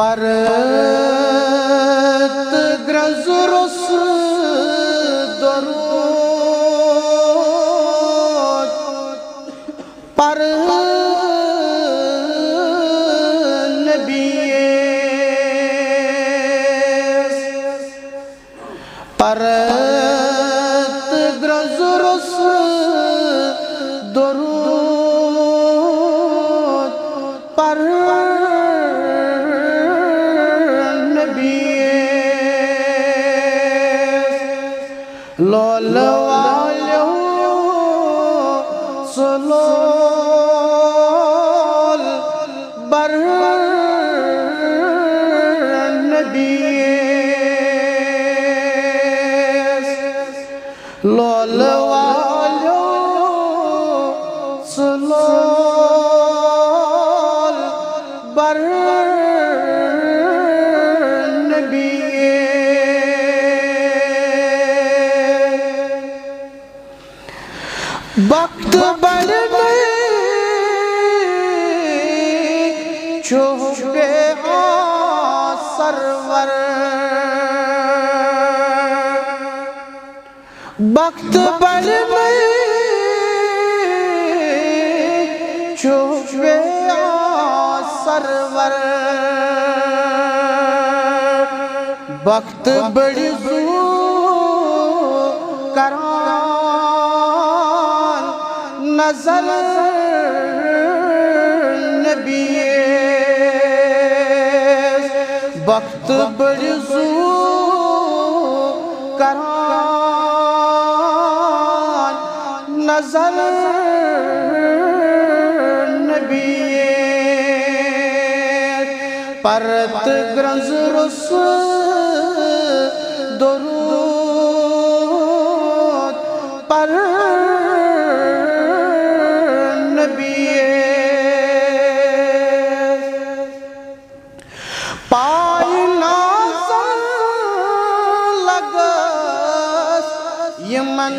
پرت گرز رس درود پر نبی پرت گرز رس درود پر لول والو سلول بر نبی لول والو سلول بر نبی وقت بر میں چھپے سرور وقت بر میں چھپے سرور وقت بڑی زور کران نظر نبی وقت بڑی زور کران نظر نبی پرت گرز رس درود پر نبی پائی نازل لگس یمن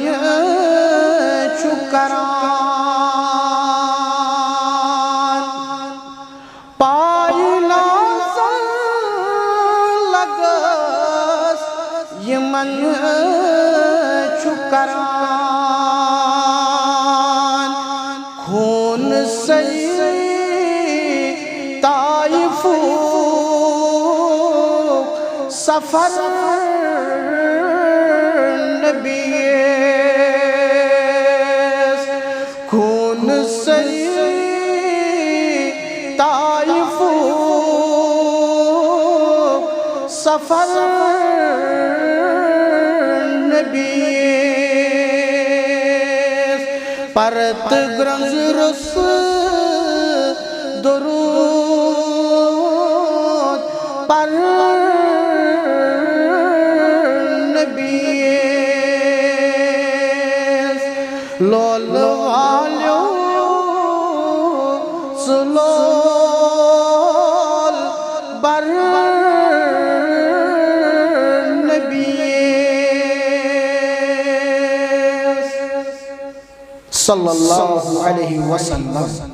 چکران پائی نازل لگس یمن چکران خون سی طائف سفر نبی خون سی طائف سفر نبی پرت گرز رس درود پر نبی لول والو سلول بر نبی صلی اللہ علیہ وسلم